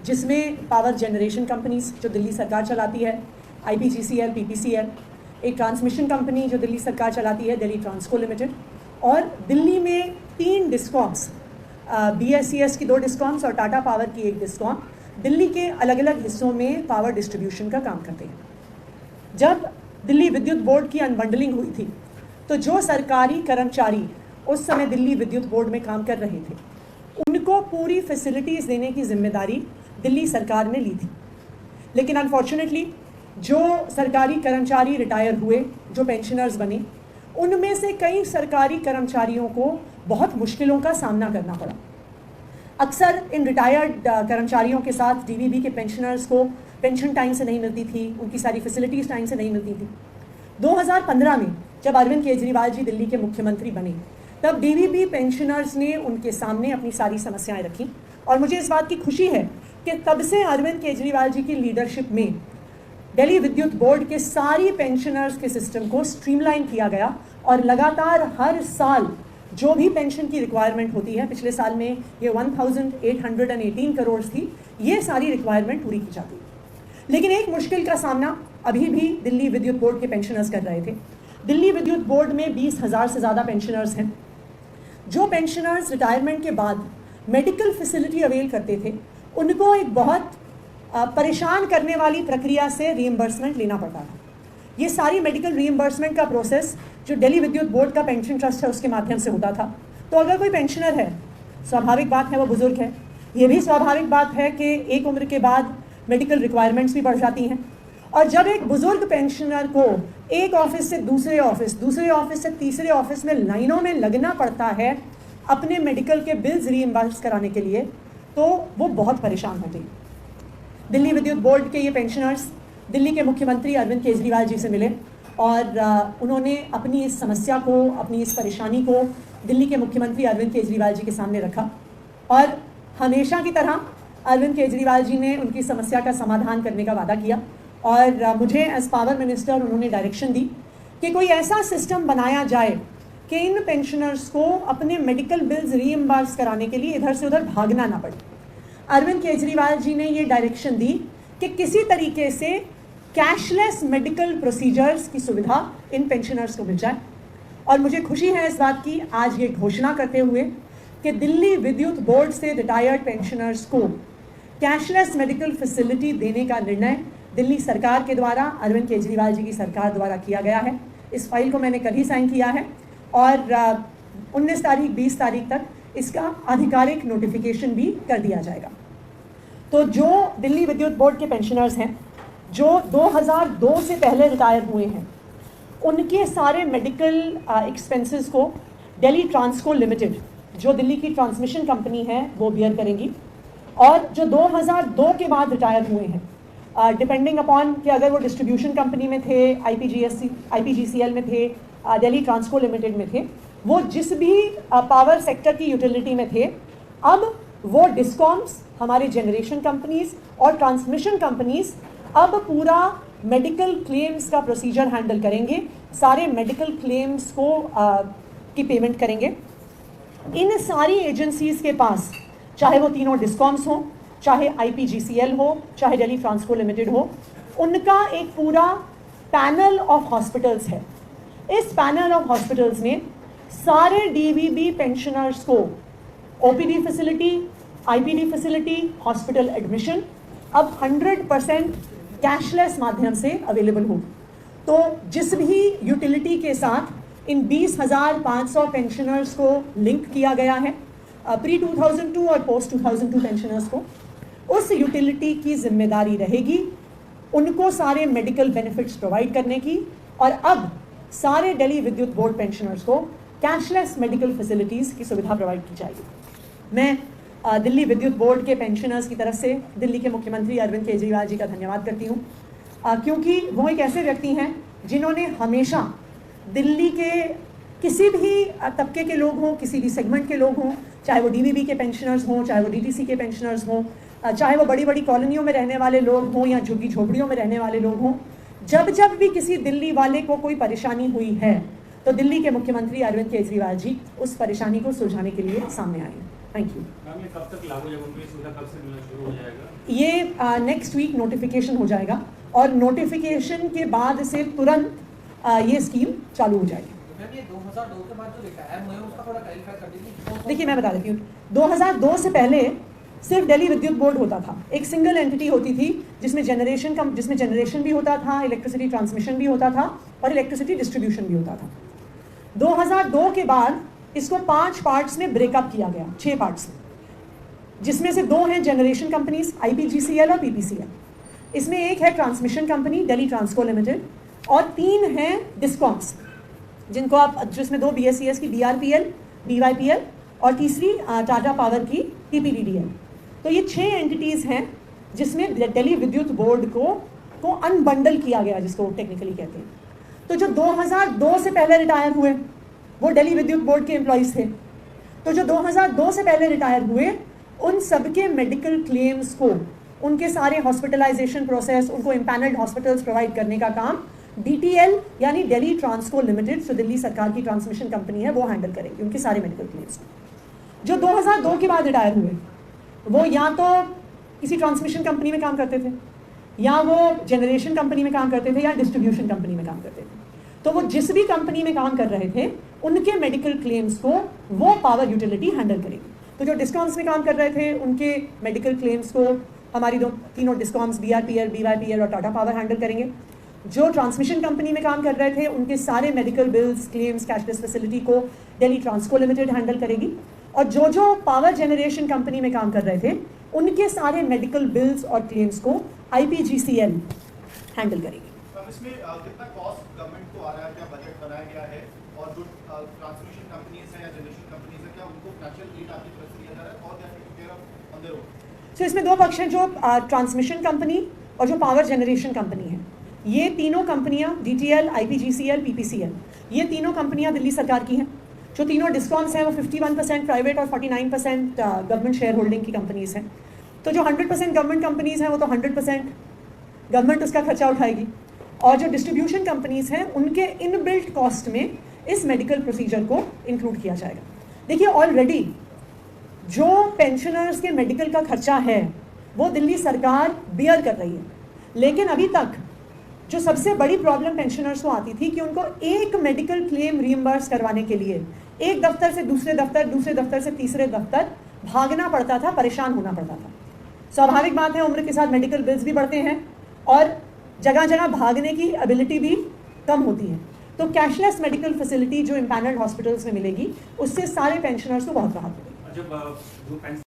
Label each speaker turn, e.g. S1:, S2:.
S1: जिसमें power generation companies जो दिल्ली सरकार चलाती है, IPGCL, PPCL, एक ट्रांसमिशन कंपनी जो दिल्ली सरकार चलाती है, दिल्ली ट्रांसको लिमिटेड, और दिल्ली में 3 डिस्कॉम्स, BSES की 2 डिस्कॉम्स और टाटा पावर की 1 डिस्कॉम दिल्ली के अलग अलग हिस्सों में पावर डिस्ट्रीब्यूशन का काम करते हैं। जब दिल्ली विद्युत बोर्ड की अनबंडलिंग हुई थी तो जो सरकारी कर्मचारी उस समय दिल्ली विद्युत बोर्ड में काम कर रहे थे उनको पूरी फैसिलिटीज़ देने की जिम्मेदारी दिल्ली सरकार ने ली थी। लेकिन अनफॉर्चुनेटली जो सरकारी कर्मचारी रिटायर हुए, जो पेंशनर्स बने, उनमें से कई सरकारी कर्मचारियों को बहुत मुश्किलों का सामना करना पड़ा। अक्सर इन रिटायर्ड कर्मचारियों के साथ DVB के पेंशनर्स को पेंशन टाइम से नहीं मिलती थी, उनकी सारी फैसिलिटीज़ टाइम से नहीं मिलती थी। 2015 में जब अरविंद केजरीवाल जी दिल्ली के मुख्यमंत्री बने तब DVB पेंशनर्स ने उनके सामने अपनी सारी समस्याएं रखी, और मुझे इस बात की खुशी है कि तब से अरविंद केजरीवाल जी की लीडरशिप में दिल्ली विद्युत बोर्ड के सारी पेंशनर्स के सिस्टम को स्ट्रीमलाइन किया गया और लगातार हर साल जो भी पेंशन की रिक्वायरमेंट होती है, पिछले साल में ये 1818 करोड़ थी, ये सारी रिक्वायरमेंट पूरी की जाती है। लेकिन एक मुश्किल का सामना अभी भी दिल्ली विद्युत बोर्ड के पेंशनर्स कर रहे थे। दिल्ली विद्युत बोर्ड में 20,000 से ज़्यादा पेंशनर्स हैं। जो पेंशनर्स रिटायरमेंट के बाद मेडिकल फैसिलिटी अवेल करते थे उनको एक बहुत परेशान करने वाली प्रक्रिया से रीइंबर्समेंट लेना पड़ता था। ये सारी मेडिकल रीइंबर्समेंट का प्रोसेस जो दिल्ली विद्युत बोर्ड का पेंशन ट्रस्ट है उसके माध्यम से होता था। तो अगर कोई पेंशनर है, स्वाभाविक बात है वो बुजुर्ग है, ये भी स्वाभाविक बात है कि एक उम्र के बाद मेडिकल रिक्वायरमेंट्स भी बढ़ जाती हैं, और जब एक बुजुर्ग पेंशनर को एक ऑफिस से दूसरे ऑफिस से तीसरे ऑफिस में लाइनों में लगना पड़ता है अपने मेडिकल के बिल्स रीइंबर्स कराने के लिए, तो वो बहुत परेशान होते हैं। दिल्ली विद्युत बोर्ड के ये पेंशनर्स दिल्ली के मुख्यमंत्री अरविंद केजरीवाल जी से मिले और उन्होंने अपनी इस समस्या को, अपनी इस परेशानी को दिल्ली के मुख्यमंत्री अरविंद केजरीवाल जी के सामने रखा, और हमेशा की तरह अरविंद केजरीवाल जी ने उनकी समस्या का समाधान करने का वादा किया। और मुझे एज पावर मिनिस्टर उन्होंने डायरेक्शन दी कि कोई ऐसा सिस्टम बनाया जाए कि इन पेंशनर्स को अपने मेडिकल बिल्स रीइंबर्स कराने के लिए इधर से उधर भागना ना पड़े। अरविंद केजरीवाल जी ने ये डायरेक्शन दी कि किसी तरीके से कैशलेस मेडिकल प्रोसीजर्स की सुविधा इन पेंशनर्स को मिल जाए। और मुझे खुशी है इस बात की आज ये घोषणा करते हुए कि दिल्ली विद्युत बोर्ड से रिटायर्ड पेंशनर्स को कैशलेस मेडिकल फैसिलिटी देने का निर्णय दिल्ली सरकार के द्वारा, अरविंद केजरीवाल जी की सरकार द्वारा किया गया है। इस फाइल को मैंने कल ही साइन किया है और 19 तारीख 20 तारीख तक इसका आधिकारिक नोटिफिकेशन भी कर दिया जाएगा। तो जो दिल्ली विद्युत बोर्ड के पेंशनर्स हैं जो 2002 से पहले रिटायर हुए हैं, उनके सारे मेडिकल एक्सपेंसेस को दिल्ली ट्रांसको लिमिटेड जो दिल्ली की ट्रांसमिशन कंपनी है वो बियर करेंगी, और जो 2002 के बाद रिटायर हुए हैं, डिपेंडिंग अपॉन कि अगर वो डिस्ट्रीब्यूशन कंपनी में थे, IPGCL में थे, दिल्ली ट्रांसको लिमिटेड में थे, वो जिस भी पावर सेक्टर की यूटिलिटी में थे, अब वो डिस्कॉम्स, हमारे जनरेशन कंपनीज और ट्रांसमिशन कंपनीज अब पूरा मेडिकल क्लेम्स का प्रोसीजर हैंडल करेंगे, सारे मेडिकल क्लेम्स को की पेमेंट करेंगे। इन सारी एजेंसीज के पास, चाहे वो तीनों डिस्कॉम्स हों, चाहे IPGCL हो, चाहे दिल्ली ट्रांसको लिमिटेड हो, उनका एक पूरा पैनल ऑफ हॉस्पिटल्स है। इस पैनल ऑफ हॉस्पिटल्स में सारे DVB पेंशनर्स को OPD facility, IPD facility, hospital admission अब 100% कैशलेस माध्यम से अवेलेबल होगी। तो जिस भी यूटिलिटी के साथ इन 20,500 पेंशनर्स को लिंक किया गया है, प्री 2002 और पोस्ट 2002 पेंशनर्स को, उस यूटिलिटी की जिम्मेदारी रहेगी उनको सारे मेडिकल बेनिफिट्स प्रोवाइड करने की, और अब सारे दिल्ली विद्युत बोर्ड पेंशनर्स को कैशलेस मेडिकल फैसिलिटीज़ की सुविधा प्रोवाइड की जाएगी। मैं दिल्ली विद्युत बोर्ड के पेंशनर्स की तरफ से दिल्ली के मुख्यमंत्री अरविंद केजरीवाल जी का धन्यवाद करती हूँ, क्योंकि वो एक ऐसे व्यक्ति हैं जिन्होंने हमेशा दिल्ली के किसी भी तबके के लोग हों, किसी भी सेगमेंट के लोग हों, चाहे वो DVB के पेंशनर्स हों, चाहे वो DTC के पेंशनर्स हों, चाहे वो बड़ी बड़ी कॉलोनियों में रहने वाले लोग हों या झुग्गी झोपड़ियों में रहने वाले लोग हों, जब भी किसी दिल्ली वाले को कोई परेशानी हुई है तो दिल्ली के मुख्यमंत्री अरविंद केजरीवाल जी उस परेशानी को सुलझाने के लिए सामने आए हैं। Thank you.
S2: मैम ये कब तक लागू हो जाएगा, उनको ये सुविधा कब से मिलना शुरू हो जाएगा?
S1: ये नेक्स्ट वीक नोटिफिकेशन हो जाएगा और नोटिफिकेशन के बाद से तुरंत ये स्कीम चालू हो जाएगी।
S3: ये 2002 के बाद जो रिटायर हुए उसका थोड़ा क्लैरिफाई कर दीजिए।
S1: देखिए मैं बता देती हूँ, 2002 से पहले सिर्फ दिल्ली विद्युत बोर्ड होता था, एक सिंगल एंटिटी होती थी जिसमें जनरेशन भी होता था, इलेक्ट्रिसिटी ट्रांसमिशन भी होता था और इलेक्ट्रिसिटी डिस्ट्रीब्यूशन भी होता था। 2002 के बाद इसको 5 पार्ट्स में ब्रेकअप किया गया, 6 पार्ट्स में, जिसमें से 2 हैं जनरेशन कंपनीज IPGCL और PPCL। इसमें एक है transmission company Delhi Transco limited और 3 हैं डिस्कॉम्स, जिनको आप जिसमें 2 BSES की BRPL, BYPL और तीसरी टाटा पावर की TPDDL। तो ये 6 एंटिटीज़ हैं जिसमें दिल्ली विद्युत बोर्ड को अनबंडल किया गया, जिसको टेक्निकली कहते हैं। तो जो 2002 से पहले रिटायर हुए वो दिल्ली विद्युत बोर्ड के एम्प्लॉइज थे। तो जो 2002 से पहले रिटायर हुए उन सबके मेडिकल क्लेम्स को, उनके सारे हॉस्पिटलाइजेशन प्रोसेस, उनको इम्पैनल्ड हॉस्पिटल्स प्रोवाइड करने का काम DTL यानी दिल्ली ट्रांसको लिमिटेड, जो दिल्ली सरकार की ट्रांसमिशन कंपनी है, वो हैंडल करेगी उनके सारे मेडिकल क्लेम्स। जो 2002 के बाद रिटायर हुए वो या तो किसी ट्रांसमिशन कंपनी में काम करते थे, या वो जनरेशन कंपनी में काम करते थे, या डिस्ट्रीब्यूशन कंपनी में काम करते थे। तो वो जिस भी कंपनी में काम कर रहे थे उनके मेडिकल क्लेम्स को वो पावर यूटिलिटी हैंडल करेगी। तो जो डिस्कॉम्स में काम कर रहे थे उनके मेडिकल क्लेम्स को हमारी तीनों डिस्कॉम्स BRPL, BYPL और टाटा पावर हैंडल करेंगे। जो ट्रांसमिशन कंपनी में काम कर रहे थे उनके सारे medical bills, claims, cashless facility को दिल्ली ट्रांसको लिमिटेड हैंडल करेगी। और जो पावर जनरेशन कंपनी में काम कर रहे थे उनके सारे मेडिकल बिल्स और क्लेम्स को IPGCL हैंडल करेगी।
S4: इसमें कितना कॉस्ट गवर्नमेंट को आ रहा है, क्या बजट बनाया गया है, और जो ट्रांसमिशन कंपनीज हैं या जनरेशन कंपनीज हैं क्या उनको नेचुरल एड आपकी तरफ से दिया जा रहा है और क्या take care of on their own?
S1: So इसमें 2 पक्ष हैं, जो ट्रांसमिशन कंपनी और जो पावर जनरेशन कंपनी है। ये तीनों कंपनियां DTL, IPGCL, PPCL, ये तीनों कंपनियां दिल्ली सरकार की हैं। जो तीनों डिस्कॉम्स हैं वो 51% प्राइवेट और 49% गवर्नमेंट शेयर होल्डिंग की कंपनीज हैं। तो जो 100% गवर्नमेंट कंपनीज हैं वो तो 100% गवर्नमेंट उसका खर्चा उठाएगी, और जो डिस्ट्रीब्यूशन कंपनीज हैं उनके इनबिल्ट कॉस्ट में इस मेडिकल प्रोसीजर को इंक्लूड किया जाएगा। देखिए ऑलरेडी जो पेंशनर्स के मेडिकल का खर्चा है वो दिल्ली सरकार बियर कर रही है, लेकिन अभी तक जो सबसे बड़ी प्रॉब्लम पेंशनर्स को आती थी कि उनको एक मेडिकल क्लेम रीइंबर्स करवाने के लिए एक दफ्तर से दूसरे दफ्तर, दूसरे दफ्तर से तीसरे दफ्तर भागना पड़ता था, परेशान होना पड़ता था। स्वाभाविक बात है, उम्र के साथ मेडिकल बिल्स भी बढ़ते हैं और जगह जगह भागने की एबिलिटी भी कम होती है। तो कैशलेस मेडिकल फैसिलिटी जो इम्पैनल्ड हॉस्पिटल्स में मिलेगी उससे सारे पेंशनर्स को बहुत राहत मिलेगी।